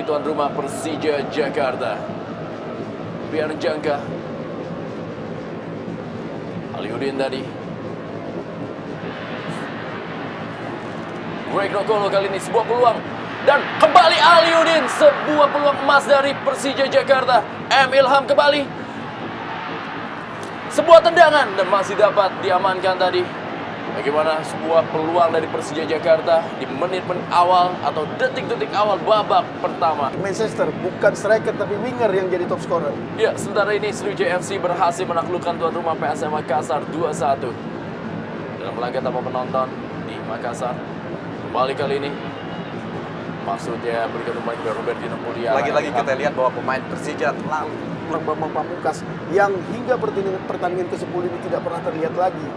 menghadapi tuan rumah Persija Jakarta. Biar jangka Aliudin tadi. Greg Nokolo kali ini sebuah peluang. Dan kembali Aliudin, sebuah peluang emas dari Persija Jakarta. M. Ilham kembali. Sebuah tendangan dan masih dapat diamankan tadi. Bagaimana sebuah peluang dari Persija Jakarta di menit-menit awal atau detik-detik awal babak pertama. Manchester bukan striker tapi winger yang jadi top scorer. Ya, sementara ini Sriwijaya FC berhasil menaklukkan tuan rumah PSM Makassar 2-1. Dalam laga tanpa penonton di Makassar. Kembali kali ini maksudnya berikan umpan kepada Robertino Mulia. Lagi-lagi kita lihat bahwa pemain Persija terlalu Bambang Pamungkas yang hingga pertandingan ke-10 ini tidak pernah terlihat lagi.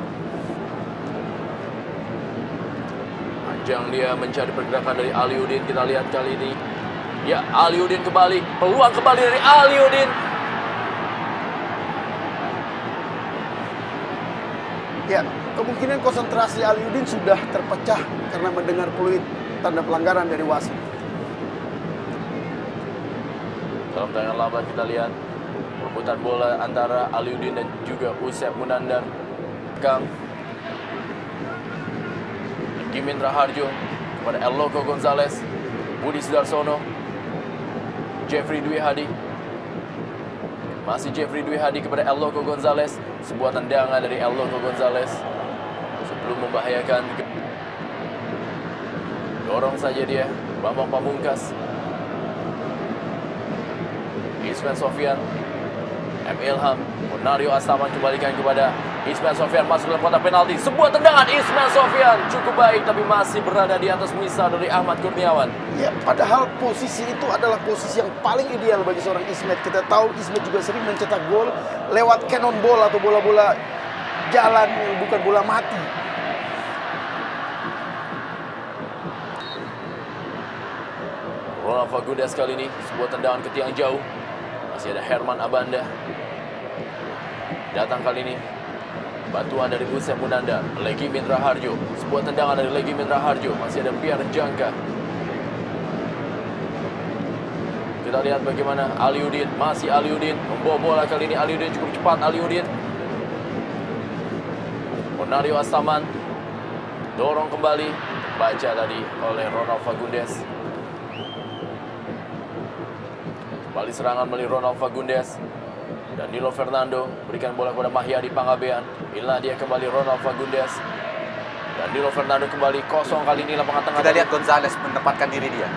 Panjang dia mencari pergerakan dari Aliudin. Kita lihat kali ini. Ya, Aliudin kembali. Peluang kembali dari Aliudin. Ya, kemungkinan konsentrasi Aliudin sudah terpecah karena mendengar peluit tanda pelanggaran dari wasit. Dalam tayangan lambat kita lihat perebutan bola antara Aliudin dan juga Usep Munandar. Kang Gimin Raharjo kepada Eloko Gonzalez, Budi Sudarsono, Jeffrey Dwi Hadi. Masih Jeffrey Dwi Hadi kepada Eloko Gonzalez. Sebuah tendangan dari Eloko Gonzalez sebelum membahayakan. Dorong saja dia, Bambang Pamungkas. Ismail Sofyan, M. Ilham, Bonario Astaman kembalikan kepada Ismail Sofyan, masuk dalam kotak penalti. Sebuah tendangan Ismail Sofyan cukup baik tapi masih berada di atas misal dari Ahmad Kurniawan. Ya, padahal posisi itu adalah posisi yang paling ideal bagi seorang Ismet. Kita tahu Ismet juga sering mencetak gol lewat cannonball atau bola-bola jalan yang bukan bola mati. Ronald Fagundes kali ini sebuah tendangan ke tiang jauh. Masih ada Herman Abanda. Datang kali ini bantuan dari Usep Munandar, Legimin Raharjo. Sebuah tendangan dari Legimin Raharjo. Masih ada Piar Jangka. Kita lihat bagaimana Aliudin, masih Aliudin membawa bola kali ini. Aliudin cukup cepat. Aliudin, Bonario Astaman dorong kembali, baca tadi oleh Ronald Fagundes. Kembali serangan melalui Ronald Fagundes. Danilo Fernando berikan bola kepada Mahyadi Pangabean. Inilah dia kembali Ronald Fagundes. Danilo Fernando kembali kosong kali ini lapangan tengah. Kita lihat Gonzalez menempatkan diri dia.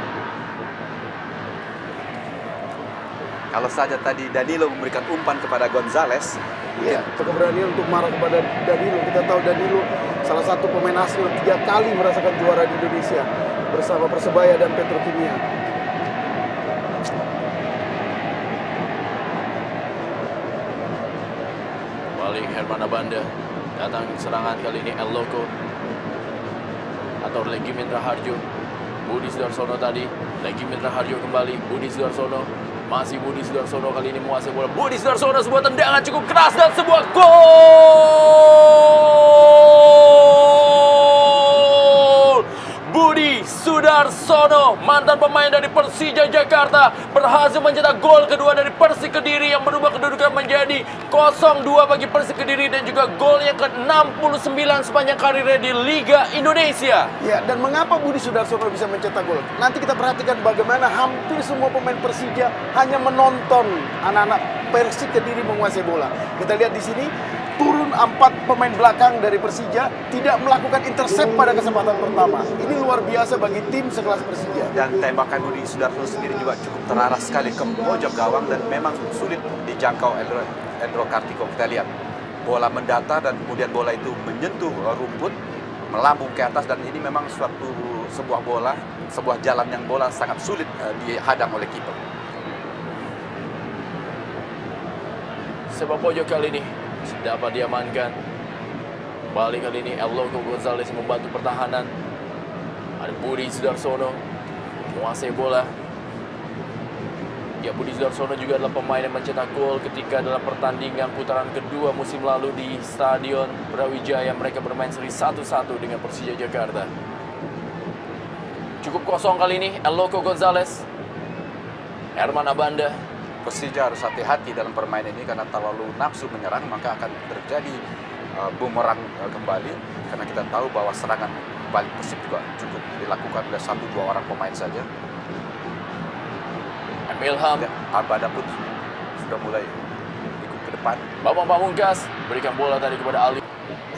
Kalau saja tadi Danilo memberikan umpan kepada Gonzalez, Ya, keberanian untuk marah kepada Danilo. Kita tahu Danilo salah satu pemain asing 3 kali merasakan juara di Indonesia bersama Persebaya dan Petrokimia. Kembali Herman Abanda. Datang serangan kali ini Eloko atau Legimin Raharjo. Budi Sudarsono tadi. Legimin Raharjo kembali. Budi Sudarsono. Masih Budi Sudarsono kali ini menguasai bola. Budi Sudarsono, sebuah tendangan cukup keras dan sebuah gol. Budi Sudarsono, mantan pemain dari Persija Jakarta, berhasil mencetak gol kedua dari Persik Kediri yang merubah kedudukan menjadi 0-2 bagi Persik Kediri dan juga gol yang ke-69 sepanjang karirnya di Liga Indonesia. Ya, dan mengapa Budi Sudarsono bisa mencetak gol? Nanti kita perhatikan bagaimana hampir semua pemain Persija hanya menonton anak-anak Persik Kediri menguasai bola. Kita lihat di sini turun 4 pemain belakang dari Persija tidak melakukan intercept pada kesempatan pertama. Ini luar biasa bagi tim sekelas Persija. dan tembakan Budi Sudarsono sendiri juga cukup terarah sekali ke pojok gawang dan memang sulit dijangkau Endro Kartiko. Kita lihat bola mendatar dan kemudian bola itu menyentuh rumput, melambung ke atas, dan ini memang sebuah jalan yang bola sangat sulit dihadang oleh kiper. Sepak pojok kali ini dapat diamankan. Balik kali ini Eloko Gonzalez membantu pertahanan. Ada Budi Sudarsono menguasai bola. Ya, Budi Sudarsono juga adalah pemain yang mencetak gol ketika dalam pertandingan putaran kedua musim lalu di Stadion Brawijaya. Mereka bermain seri 1-1 dengan Persija Jakarta. Cukup kosong kali ini Eloko Gonzalez. Herman Abanda. Persija harus hati-hati dalam permainan ini karena terlalu nafsu menyerang maka akan terjadi bumerang kembali karena kita tahu bahwa serangan balik Persib juga cukup dilakukan oleh 1-2 orang pemain saja. Ilham. Abada pun sudah mulai ikut ke depan. Bambang Pamungkas berikan bola tadi kepada Ali.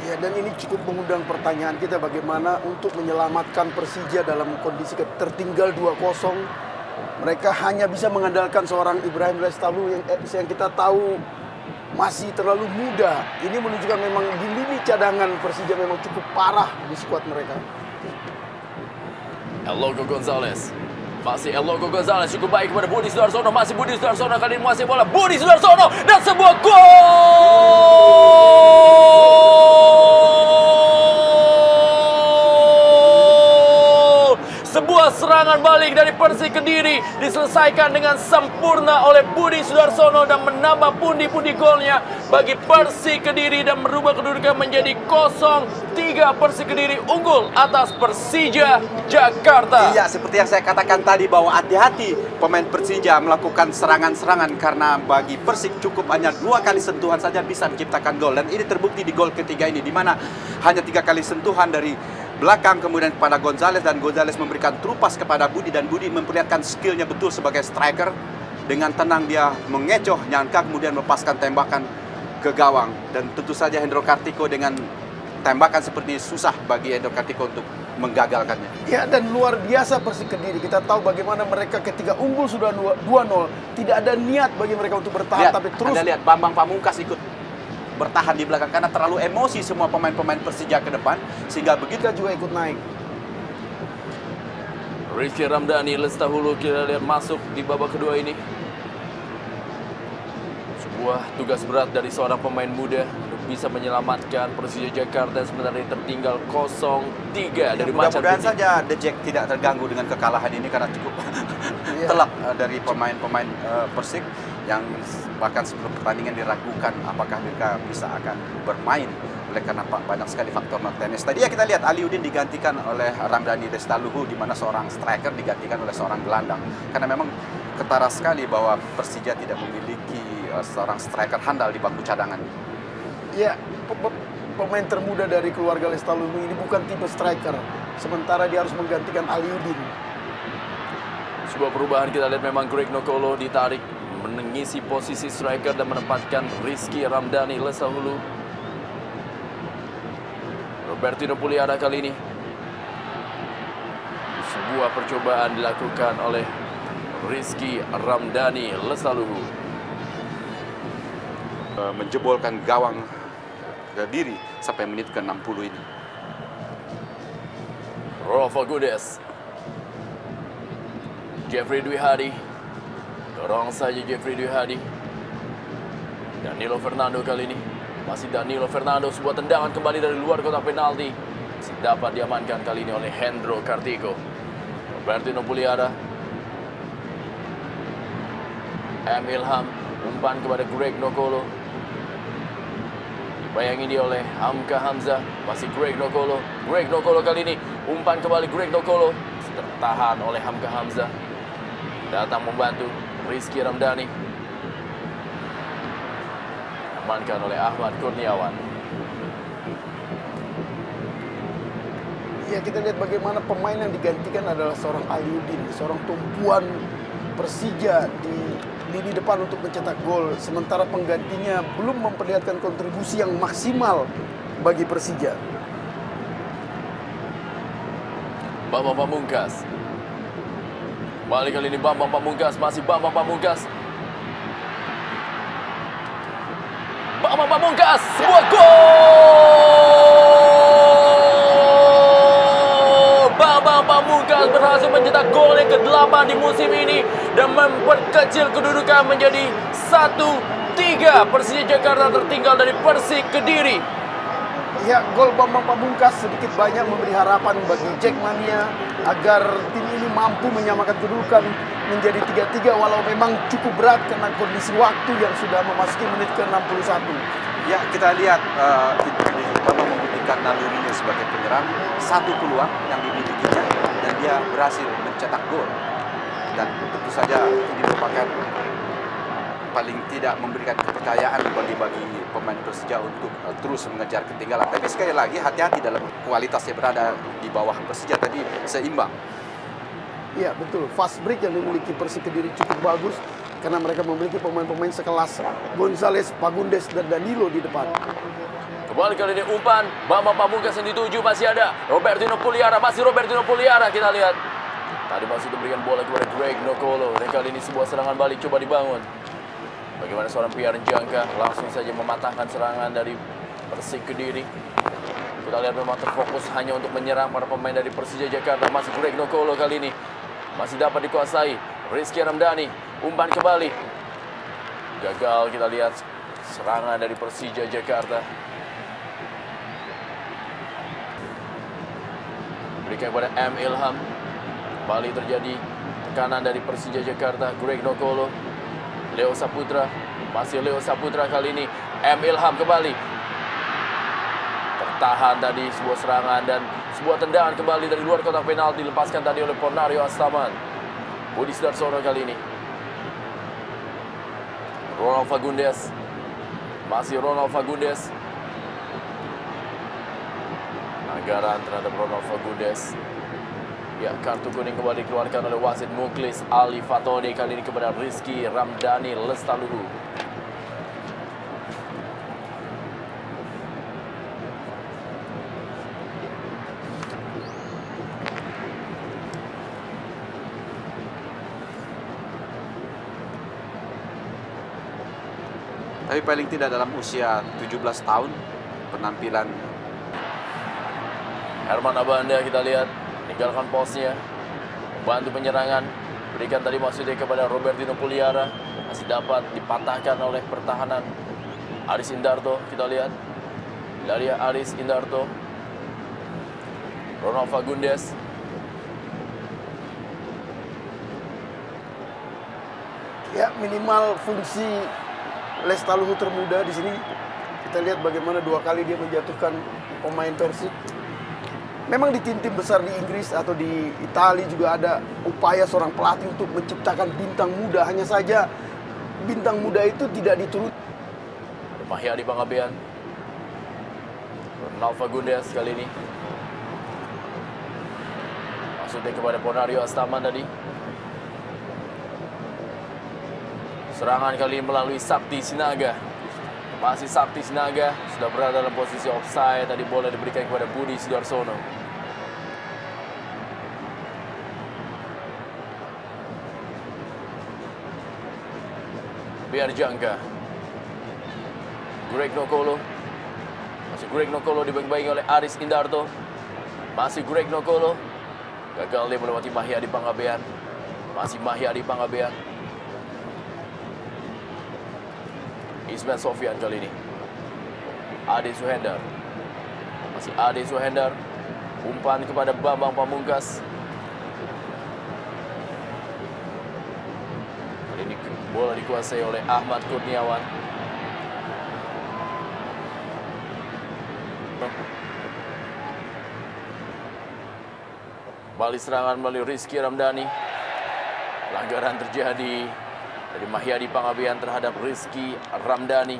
Ya, dan ini cukup mengundang pertanyaan kita bagaimana untuk menyelamatkan Persija dalam kondisi tertinggal 2-0. Mereka hanya bisa mengandalkan seorang Ibrahim Lestalu yang kita tahu masih terlalu muda. Ini menunjukkan memang di lini cadangan Persija memang cukup parah di skuad mereka. Elogo Gonzalez. Masih Elogo Gonzalez cukup baik kepada Budi Sudarsono. Masih Budi Sudarsono kali ini menguasai bola. Budi Sudarsono dan sebuah gol! Sebuah serangan balik dari Persik Kediri diselesaikan dengan sempurna oleh Budi Sudarsono dan menambah pundi-pundi golnya bagi Persik Kediri dan merubah kedudukan menjadi 0-3. Persik Kediri unggul atas Persija Jakarta. Iya, seperti yang saya katakan tadi bahwa hati-hati pemain Persija melakukan serangan-serangan karena bagi Persik cukup hanya 2 kali sentuhan saja bisa menciptakan gol dan ini terbukti di gol ketiga ini di mana hanya 3 kali sentuhan dari belakang kemudian kepada Gonzalez dan Gonzalez memberikan trupas kepada Budi dan Budi memperlihatkan skillnya betul sebagai striker. Dengan tenang dia mengecoh nyangka kemudian melepaskan tembakan ke gawang dan tentu saja Hendro Kartiko dengan tembakan seperti ini susah bagi Hendro Kartiko untuk menggagalkannya. Ya, dan luar biasa Persik Kediri. Kita tahu bagaimana mereka ketika unggul sudah 2-0 tidak ada niat bagi mereka untuk bertahan, tapi terus Anda lihat Bambang Pamungkas ikut bertahan di belakang karena terlalu emosi semua pemain-pemain Persija ke depan sehingga begitu kita juga ikut naik. Rizky Ramdhani Lestahulu kita lihat masuk di babak kedua ini. Sebuah tugas berat dari seorang pemain muda untuk bisa menyelamatkan Persija Jakarta yang sebenarnya tertinggal 0-3 dari Macan mudah-mudahan Putih. saja The Jack tidak terganggu dengan kekalahan ini karena cukup telak dari pemain-pemain Persik yang bahkan sebelum pertandingan diragukan apakah mereka bisa akan bermain oleh karena banyak sekali faktor non teknis. Tadi ya kita lihat Aliudin digantikan oleh Ramdhani Lestaluhu di mana seorang striker digantikan oleh seorang gelandang karena memang ketara sekali bahwa Persija tidak memiliki seorang striker handal di bangku cadangan. Ya, pemain termuda dari keluarga Lestaluhu ini bukan tipe striker, sementara dia harus menggantikan Aliudin. Sebuah perubahan kita lihat memang Greg Nokolo ditarik mengisi posisi striker dan menempatkan Rizky Ramdhani Lestahulu. Robertino Puliara kali ini. Sebuah percobaan dilakukan oleh Rizky Ramdhani Lestahulu. Menjebolkan gawang Kediri sampai menit ke-60 ini. Rolfo Gudes. Jeffrey Dwi Hadi. Dorong saja Jeffrey Dwi Hadi. Danilo Fernando kali ini. Masih Danilo Fernando. Sebuah tendangan kembali dari luar kotak penalti. Masih dapat diamankan kali ini oleh Hendro Kartiko. Robertino Puliara. Ilham. Umpan kepada Greg Nokolo. Dibayangi dia oleh Hamka Hamzah. Masih Greg Nokolo. Greg Nokolo kali ini. Umpan kembali Greg Nokolo. Tertahan oleh Hamka Hamzah. Datang membantu Rizky Ramdhani. Diamankan oleh Ahmad Kurniawan. Ya, kita lihat bagaimana pemain yang digantikan adalah seorang Aliudin, seorang tumpuan Persija di lini depan untuk mencetak gol. Sementara penggantinya belum memperlihatkan kontribusi yang maksimal bagi Persija. Bambang Pamungkas. Balik kali ini Bambang Pamungkas. Masih Bambang Pamungkas. Bambang Pamungkas. Sebuah gol! Bambang Pamungkas berhasil mencetak gol yang ke-8 di musim ini dan memperkecil kedudukan menjadi 1-3. Persija Jakarta tertinggal dari Persik Kediri. Ya, gol Bambang Pamungkas sedikit banyak memberi harapan bagi Jackmania agar tim ini mampu menyamakan kedudukan menjadi 3-3 walau memang cukup berat karena kondisi waktu yang sudah memasuki menit ke-61. Ya, kita lihat Bambang membuktikan nalurinya sebagai penyerang, satu peluang yang dimilikinya dan dia berhasil mencetak gol. dan tentu saja ini merupakan paling tidak memberikan kepercayaan bagi pemain Persija untuk terus mengejar ketinggalan. Tapi sekali lagi hati-hati dalam kualitasnya berada di bawah Persija, tapi seimbang. Iya betul, fast break yang dimiliki Persik Kediri cukup bagus karena mereka memiliki pemain-pemain sekelas Gonzales, Pagundes, dan Danilo di depan. Kembali kali ini umpan, Bambang Pamungkas yang dituju, masih ada Robertino Puliara, kita lihat. Tadi masih diberikan bola kepada Greg Nokolo, dan kali ini sebuah serangan balik coba dibangun. Bagaimana seorang Pierre Jangka langsung saja mematahkan serangan dari Persik Kediri. Kita lihat memang terfokus hanya untuk menyerang para pemain dari Persija Jakarta. Masih Greg Nokolo kali ini, masih dapat dikuasai. Rizky Ramdhani, umpan kembali. Gagal, kita lihat serangan dari Persija Jakarta. Berikan kepada M. Ilham. Kembali terjadi tekanan dari Persija Jakarta. Greg Nokolo, Leo Saputra, masih Leo Saputra kali ini. M. Ilham kembali. Tertahan tadi sebuah serangan dan sebuah tendangan kembali dari luar kotak penalti dilepaskan tadi oleh Ponario Astaman. Budi Sudarsono kali ini. Ronald Fagundes. Masih Ronald Fagundes. Anggaran terhadap Ronald Fagundes. Ya, kartu kuning kembali dikeluarkan oleh wasit Muklis Ali Fatode kali ini kepada Rizky Ramdhani Lestaluhu. Tapi paling tidak dalam usia 17 tahun penampilan Herman Abanda kita lihat meninggalkan posnya, membantu penyerangan, berikan tadi maksudnya kepada Robertino Puliara, masih dapat dipatahkan oleh pertahanan Aris Indarto. Kita lihat dari Aris Indarto, Ronald Fagundes, Ya minimal fungsi Lestaluhu termuda di sini. Kita lihat bagaimana 2 kali dia menjatuhkan pemain Persik. Memang di tim-tim besar di Inggris atau di Italia juga ada upaya seorang pelatih untuk menciptakan bintang muda. Hanya saja bintang muda itu tidak diturut. Mahyadi Pangabean, Ronald Fagundes kali ini. Maksudnya kepada Ponario Astaman tadi. Serangan kali ini melalui Sakti Sinaga. Masih Sakti Sinaga sudah berada dalam posisi offside. Tadi bola diberikan kepada Budi Sudarsono. Biar Jangka. Greg Nokolo. Masih Greg Nokolo dibagi-bagi oleh Aris Indarto. Masih Greg Nokolo. Gagal dia melewati Mahyadi Pangabean. Masih Mahyadi Pangabean. Ismail Sofian kali ini. Ade Suhendar. Masih Ade Suhendar. Umpan kepada Bambang Pamungkas. Kali ini bola dikuasai oleh Ahmad Kurniawan. Balik serangan melalui Rizky Ramdhani. Pelanggaran terjadi dari Mahyadi Pangabean terhadap Rizky Ramdhani.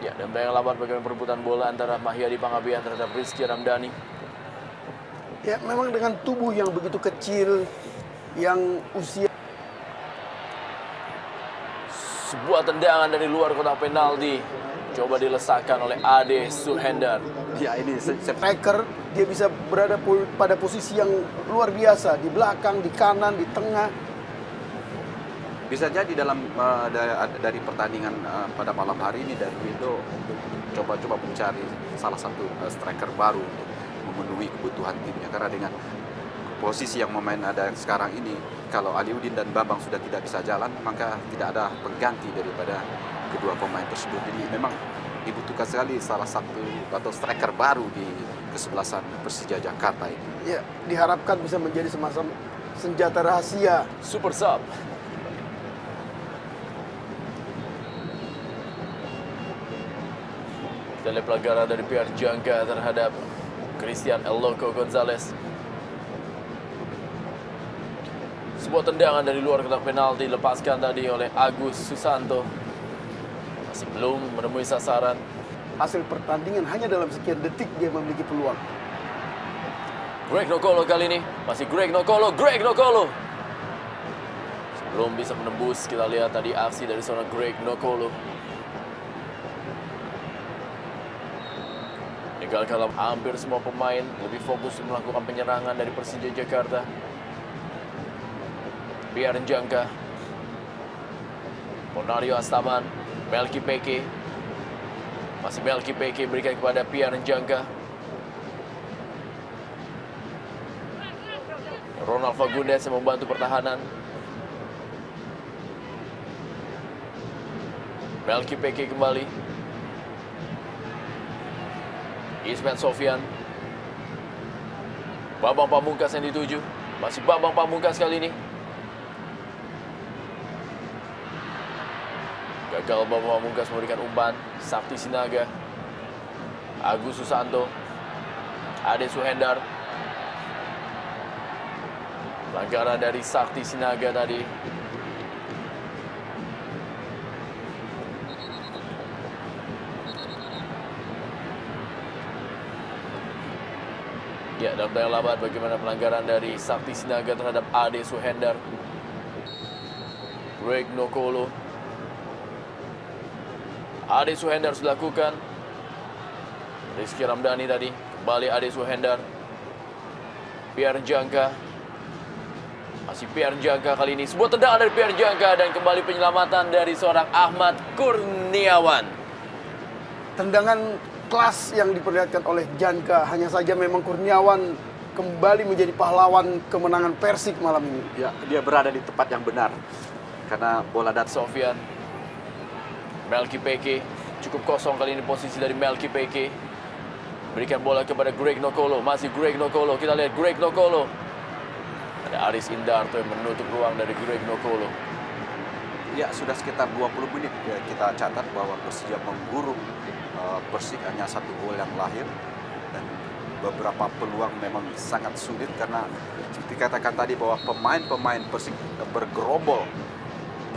Ya, dan bayang lambat bagaimana perebutan bola antara Mahyadi Pangabean terhadap Rizky Ramdhani. Ya memang dengan tubuh yang begitu kecil, yang usia. Sebuah tendangan dari luar kotak penalti coba dilesakkan oleh Ade Suhendar. ya ini Striker, dia bisa berada pada posisi yang luar biasa, di belakang, di kanan, di tengah. bisa jadi dalam dari pertandingan pada malam hari ini Darwindo coba-coba mencari salah satu striker baru untuk memenuhi kebutuhan timnya, karena dengan posisi yang memain ada sekarang ini, kalau Aliudin dan Bambang sudah tidak bisa jalan, maka tidak ada pengganti daripada kedua pemain tersebut. Jadi memang dibutuhkan sekali salah satu atau striker baru di kesebelasan Persija Jakarta ini. Ya, diharapkan bisa menjadi semacam senjata rahasia. Super sub. Kita lihat pelanggaran dari Pierre Jangka terhadap Christian El Loco Gonzalez. Sebuah tendangan dari luar kotak penalti dilepaskan tadi oleh Agus Susanto. Masih belum menemui sasaran. Hasil pertandingan hanya dalam sekian detik dia memiliki peluang. Greg Nokolo kali ini. Masih Greg Nokolo. Belum bisa menembus. Kita lihat tadi aksi dari seorang Greg Nokolo. Gagal hampir semua pemain lebih fokus melakukan penyerangan dari Persija Jakarta. Pierre Jangka, Ponario Astaman, Melki Peke. Masih Melki Peke berikan kepada Pierre Jangka. Ronald Fagundes yang membantu pertahanan. Melki Peke kembali. Ismet Sofian. Bambang Pamungkas yang dituju. Masih Bambang Pamungkas kali ini. Gagal Bambang Pamungkas memberikan umpan. Sakti Sinaga. Agus Susanto. Ade Suhendar. Pelanggaran dari Sakti Sinaga tadi. Ya, dalam tayang lambat bagaimana pelanggaran dari Sakti Sinaga terhadap Ade Suhendar. Greg Nokolo. Ade Suhendar sudah lakukan. Rizky Ramdhani tadi. Kembali Ade Suhendar. Pierre Jangka. Masih Pierre Jangka kali ini. Sebuah tendangan dari Pierre Jangka dan kembali penyelamatan dari seorang Ahmad Kurniawan. Tendangan kelas yang diperlihatkan oleh Jangka. Hanya saja memang Kurniawan kembali menjadi pahlawan kemenangan Persik malam ini. Ya, dia berada di tempat yang benar. Karena bola datang. Sofian. Melki Peke. Cukup kosong kali ini posisi dari Melki Peke. Berikan bola kepada Greg Nokolo. Masih Greg Nokolo. Kita lihat Greg Nokolo. Ada Aris Indarto yang menutup ruang dari Greg Nokolo. Ya, sudah sekitar 20 menit ya, kita catat bahwa Persija memburu Persik hanya 1 gol yang lahir. Dan beberapa peluang memang sangat sulit karena seperti katakan tadi bahwa pemain-pemain Persik bergerobol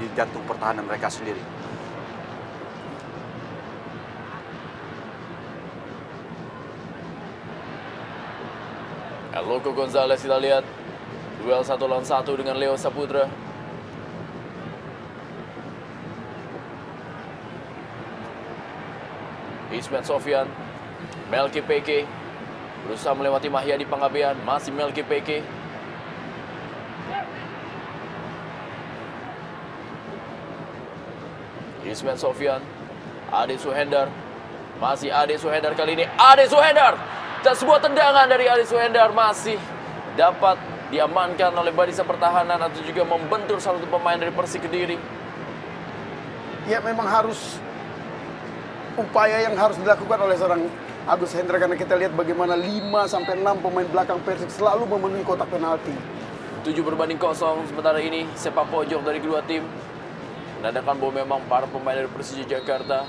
di jantung pertahanan mereka sendiri. El Loco Gonzalez kita lihat. Duel 1 lawan 1 dengan Leo Saputra. Ismet Sofian. Melki Peke. Berusaha melewati Mahyadi Pangabean. Masih Melki Peke. Ismet Sofian. Ade Suhendar. Masih Ade Suhendar kali ini. Ade Suhendar. Dan sebuah tendangan dari Ade Suhendar masih dapat diamankan oleh barisan pertahanan atau juga membentur salah satu pemain dari Persik Kediri. Ya memang harus upaya yang harus dilakukan oleh seorang Agus Hendra karena kita lihat bagaimana 5-6 pemain belakang Persik selalu memenuhi kotak penalti. 7-0 sementara ini sepak pojok dari kedua tim menandakan bahwa memang para pemain dari Persija Jakarta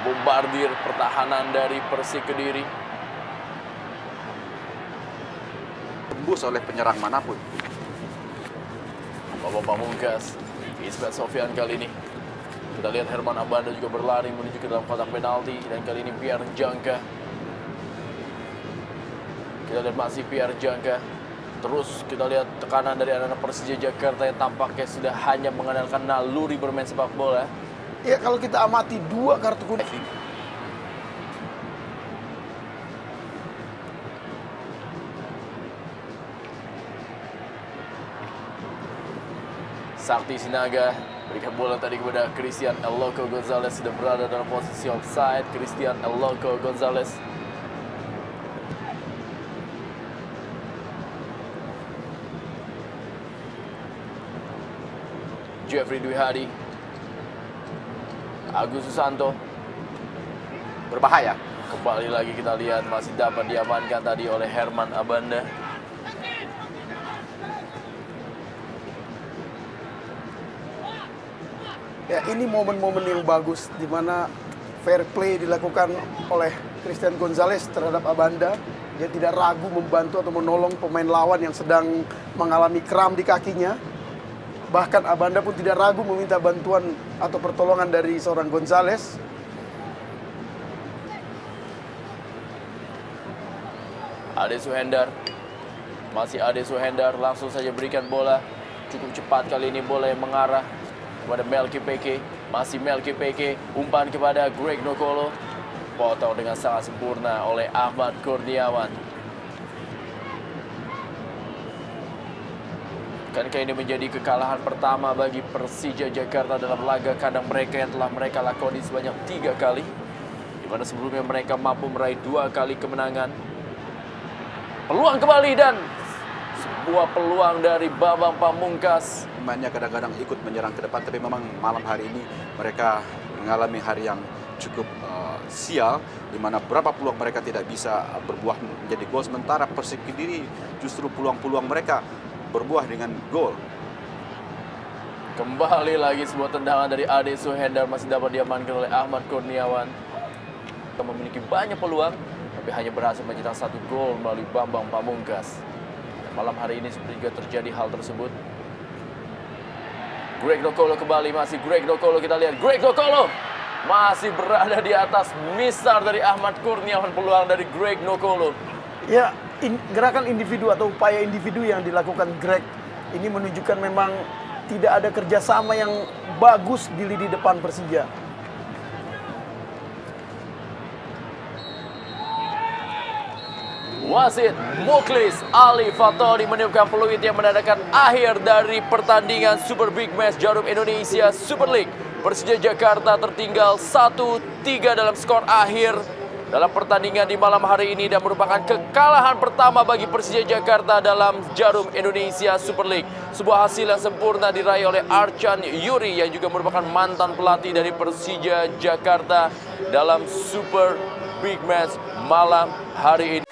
bombardir pertahanan dari Persik Kediri. Tembus oleh penyerang manapun. Bambang Pamungkas, Ismet Sofian kali ini. Kita lihat Herman Abanda juga berlari menuju ke dalam kotak penalti dan kali ini Pierre Jangka. Kita lihat masih Pierre Jangka. Terus kita lihat tekanan dari anak-anak Persija Jakarta yang tampaknya sudah hanya mengandalkan naluri bermain sepak bola. Ya kalau kita amati 2 kartu kuning. Sakti Sinaga berikan bola tadi kepada Christian El Loco Gonzalez, sudah berada dalam posisi offside. Christian El Loco Gonzalez. Jeffrey Dwi Hadi. Agus Susanto. Berbahaya. Kembali lagi kita lihat masih dapat diamankan tadi oleh Herman Abanda. Ya ini momen-momen yang bagus di mana fair play dilakukan oleh Christian Gonzalez terhadap Abanda. Dia tidak ragu membantu atau menolong pemain lawan yang sedang mengalami kram di kakinya. Bahkan Abanda pun tidak ragu meminta bantuan atau pertolongan dari seorang Gonzalez. Ade Suhendar. Masih Ade Suhendar, langsung saja berikan bola. Cukup cepat kali ini bola yang mengarah kepada Melki Peke. Masih Melki Peke, umpan kepada Greg Nokolo. Potong dengan sangat sempurna oleh Ahmad Kurniawan. Bukankah ini menjadi kekalahan pertama bagi Persija Jakarta dalam laga kandang mereka yang telah mereka lakoni sebanyak 3 kali, di mana sebelumnya mereka mampu meraih 2 kali kemenangan. Peluang kembali dan sebuah peluang dari Bambang Pamungkas. Pemainnya kadang-kadang ikut menyerang ke depan, tapi memang malam hari ini mereka mengalami hari yang cukup sial, di mana berapa peluang mereka tidak bisa berbuah menjadi gol, sementara Persik Kediri justru peluang-peluang mereka berbuah dengan gol. Kembali lagi sebuah tendangan dari Ade Suhendar, masih dapat diamankan oleh Ahmad Kurniawan. Kita memiliki banyak peluang, tapi hanya berhasil mencetak 1 gol melalui Bambang Pamungkas. Malam hari ini seperti juga terjadi hal tersebut. Greg Nokolo kembali, masih Greg Nokolo, kita lihat Greg Nokolo masih berada di atas misar dari Ahmad Kurniawan. Peluang dari Greg Nokolo. Ya, gerakan individu atau upaya individu yang dilakukan Greg ini menunjukkan memang tidak ada kerjasama yang bagus di lini depan Persija. Wasit Muklis Ali Fatoni meniupkan peluit yang menandakan akhir dari pertandingan Super Big Match Jarum Indonesia Super League. Persija Jakarta tertinggal 1-3 dalam skor akhir dalam pertandingan di malam hari ini dan merupakan kekalahan pertama bagi Persija Jakarta dalam Jarum Indonesia Super League. Sebuah hasil yang sempurna diraih oleh Archan Yuri yang juga merupakan mantan pelatih dari Persija Jakarta dalam Super Big Match malam hari ini.